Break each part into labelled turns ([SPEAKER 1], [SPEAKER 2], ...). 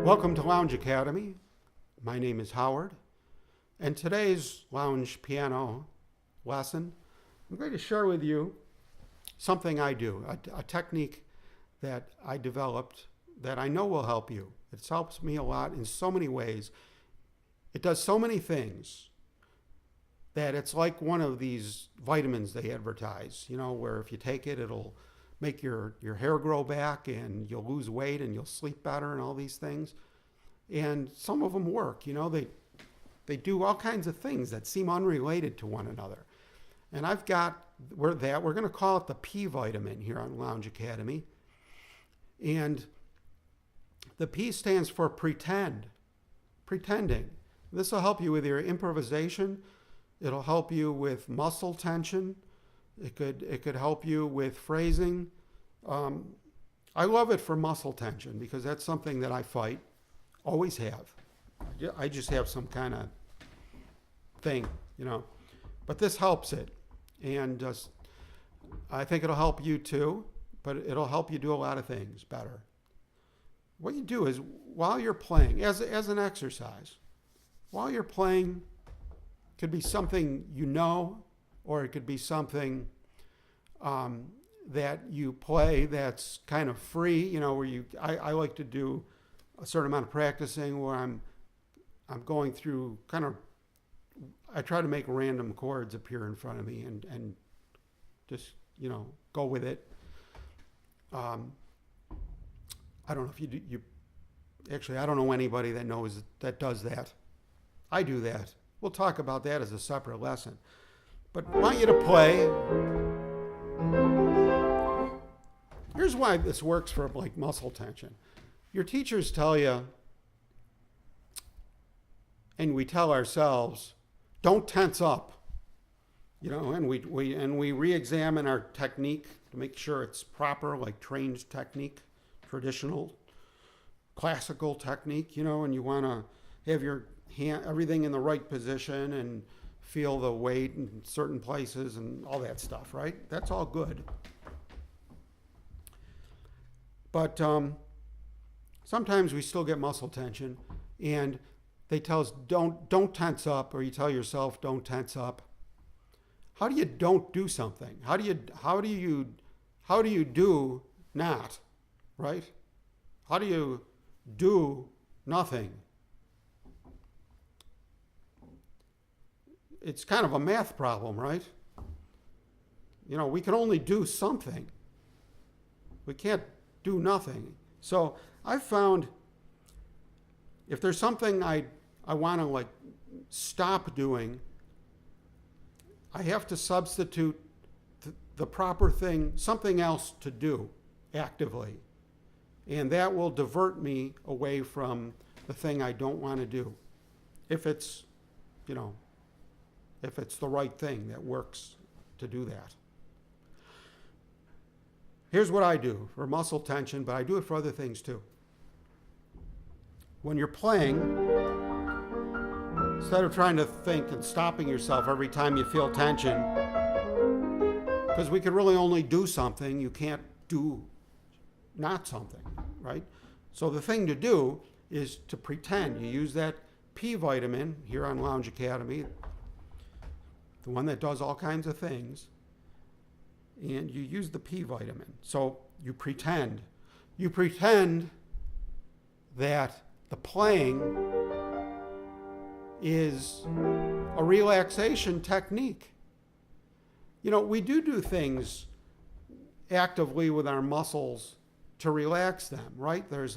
[SPEAKER 1] Welcome to Lounge Academy. My name is Howard, and today's lounge piano lesson, I'm going to share with you something I do, a technique that I developed that I know will help you. It helps me a lot in so many ways. It does so many things that it's like one of these vitamins they advertise, where if you take it, it'll make your hair grow back and you'll lose weight and you'll sleep better and all these things. And some of them work, they do all kinds of things that seem unrelated to one another. And we're going to call it the P vitamin here on Lounge Academy. And the P stands for pretending. This will help you with your improvisation. It'll help you with muscle tension. It could help you with phrasing. I love it for muscle tension because that's something that I fight, always have. I just have some kind of thing, But this helps it. And I think it'll help you too, but it'll help you do a lot of things better. What you do is while you're playing, as an exercise, while you're playing, it could be something or it could be something that you play that's kind of free, where I like to do a certain amount of practicing where I'm going through I try to make random chords appear in front of me and just, go with it. I don't know if you actually, I don't know anybody that does that. I do that. We'll talk about that as a separate lesson. But I want you to play. Here's why this works for muscle tension. Your teachers tell you, and we tell ourselves, don't tense up. And we re-examine our technique to make sure it's proper, like trained technique, traditional, classical technique, and you want to have your everything in the right position and feel the weight in certain places and all that stuff, right? That's all good. But sometimes we still get muscle tension, and they tell us don't tense up, or you tell yourself don't tense up. How do you don't do something? How do you do not, right? How do you do nothing? It's kind of a math problem, right? We can only do something. We can't do nothing. So I found if there's something I want to stop doing, I have to substitute the proper thing, something else to do actively. And that will divert me away from the thing I don't want to do. If it's the right thing that works to do that. Here's what I do for muscle tension, but I do it for other things too. When you're playing, instead of trying to think and stopping yourself every time you feel tension, because we can really only do something, you can't do not something, right? So the thing to do is to pretend. You use that P vitamin here on Lounge Academy, the one that does all kinds of things, and you use the P vitamin. So you pretend. You pretend that the playing is a relaxation technique. We do things actively with our muscles to relax them, right? There's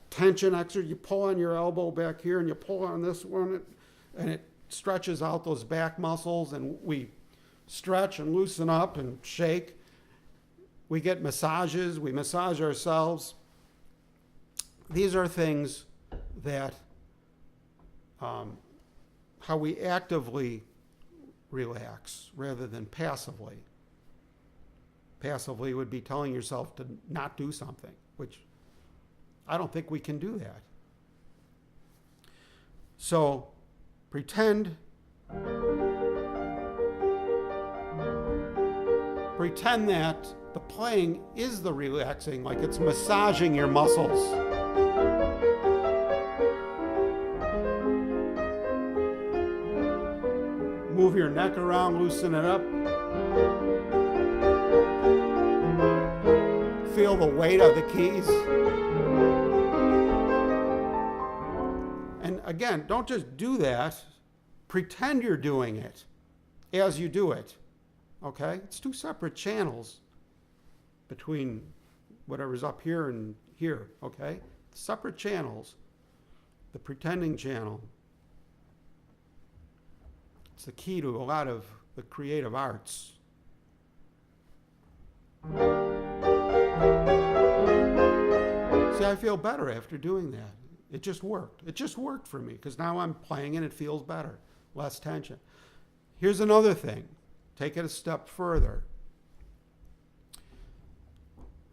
[SPEAKER 1] tension exercise. You pull on your elbow back here and you pull on this one and it stretches out those back muscles, and we stretch and loosen up and shake. We get massages. We massage ourselves. These are things that how we actively relax rather than passively. Passively would be telling yourself to not do something, which I don't think we can do that. So pretend that the playing is the relaxing, like it's massaging your muscles. Move your neck around, loosen it up. Feel the weight of the keys. And again, don't just do that. Pretend you're doing it as you do it. Okay? It's two separate channels between whatever's up here and here. Okay? Separate channels. The pretending channel. It's the key to a lot of the creative arts. See, I feel better after doing that. It just worked. It just worked for me because now I'm playing and it feels better. Less tension. Here's another thing. Take it a step further.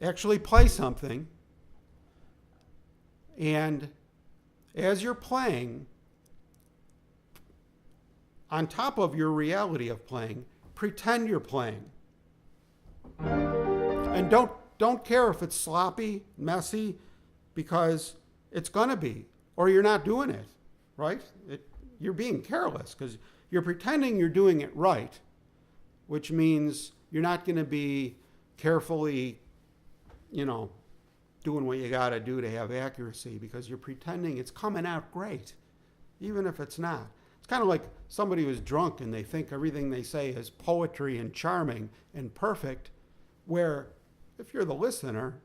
[SPEAKER 1] Actually play something, and as you're playing, on top of your reality of playing, pretend you're playing. And don't care if it's sloppy, messy, because it's going to be, or you're not doing it, right? You're being careless because you're pretending you're doing it right, which means you're not going to be carefully, doing what you got to do to have accuracy because you're pretending it's coming out great, even if it's not. It's kind of like somebody who's drunk and they think everything they say is poetry and charming and perfect, where if you're the listener,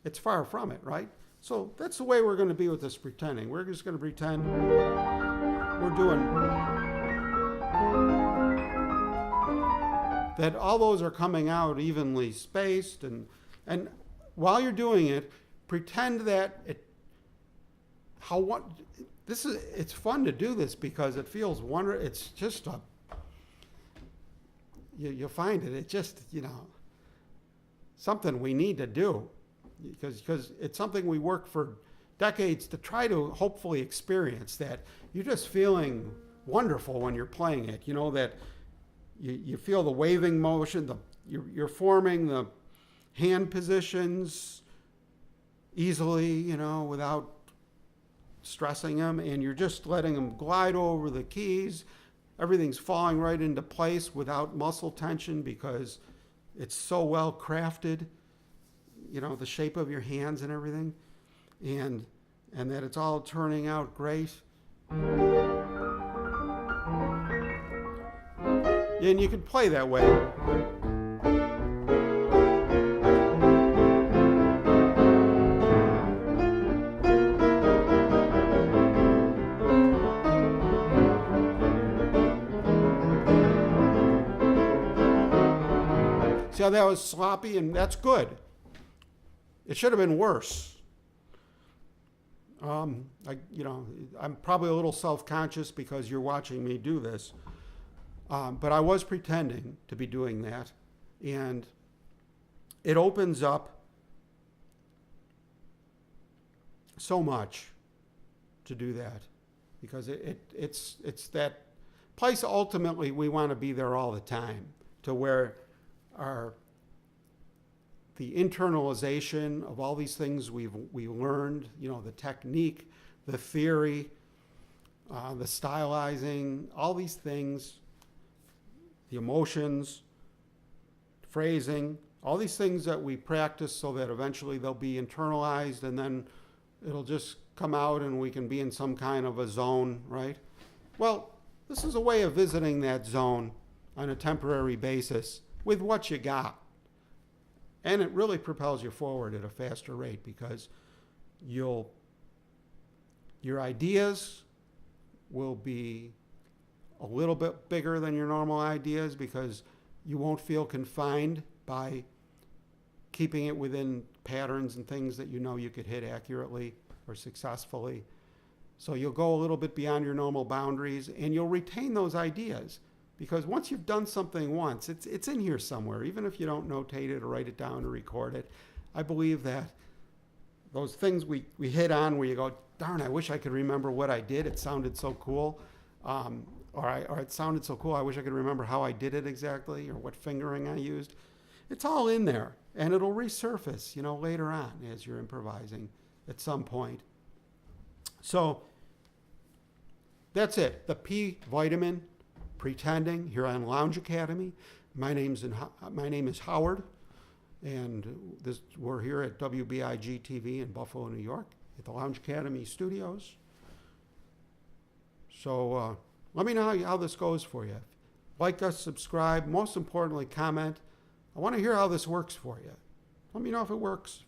[SPEAKER 1] it's far from it, right? So that's the way we're going to be with this pretending. We're just going to pretend we're doing that. All those are coming out evenly spaced, and while you're doing it, pretend that it's fun to do this because it feels wonderful. It's just you'll find it. It's just something we need to do because it's something we work for decades to try to hopefully experience, that you're just feeling wonderful when you're playing it. That you feel the waving motion, you're forming the hand positions easily, without stressing them, and you're just letting them glide over the keys. Everything's falling right into place without muscle tension because it's so well crafted, the shape of your hands and everything, and that it's all turning out great. And you can play that way. See how that was sloppy, and that's good. It should have been worse. I'm probably a little self-conscious because you're watching me do this, but I was pretending to be doing that, and it opens up so much to do that because it's that place. Ultimately, we want to be there all the time, to where the internalization of all these things we learned, the technique, the theory, the stylizing, all these things, the emotions, phrasing, all these things that we practice so that eventually they'll be internalized, and then it'll just come out and we can be in some kind of a zone, right? Well, this is a way of visiting that zone on a temporary basis with what you got. And it really propels you forward at a faster rate because your ideas will be a little bit bigger than your normal ideas because you won't feel confined by keeping it within patterns and things that you could hit accurately or successfully. So you'll go a little bit beyond your normal boundaries, and you'll retain those ideas. Because once you've done something once, it's in here somewhere, even if you don't notate it or write it down or record it. I believe that those things we hit on where you go, darn, I wish I could remember what I did. It sounded so cool. Or it sounded so cool, I wish I could remember how I did it exactly or what fingering I used. It's all in there, and it'll resurface, later on as you're improvising at some point. So that's it. The P vitamin. pretending here on Lounge Academy. My name is Howard, and we're here at WBIG.Tv in Buffalo, New York, at the Lounge Academy studios. So let me know how this goes for you. Like us, subscribe, most importantly, comment. I want to hear how this works for you. Let me know if it works,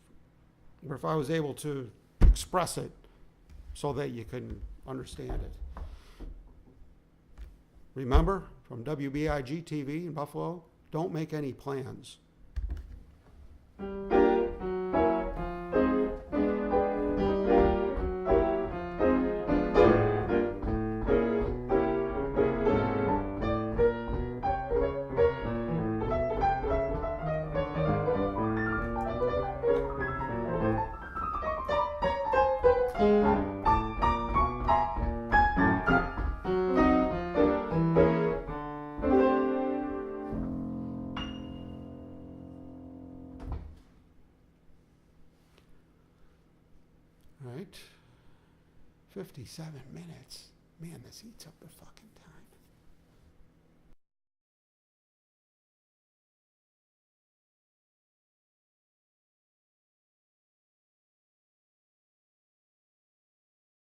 [SPEAKER 1] or if I was able to express it so that you can understand it. Remember, from WBIG-TV in Buffalo, don't make any plans. All right, 57 minutes. Man, this eats up the fucking time.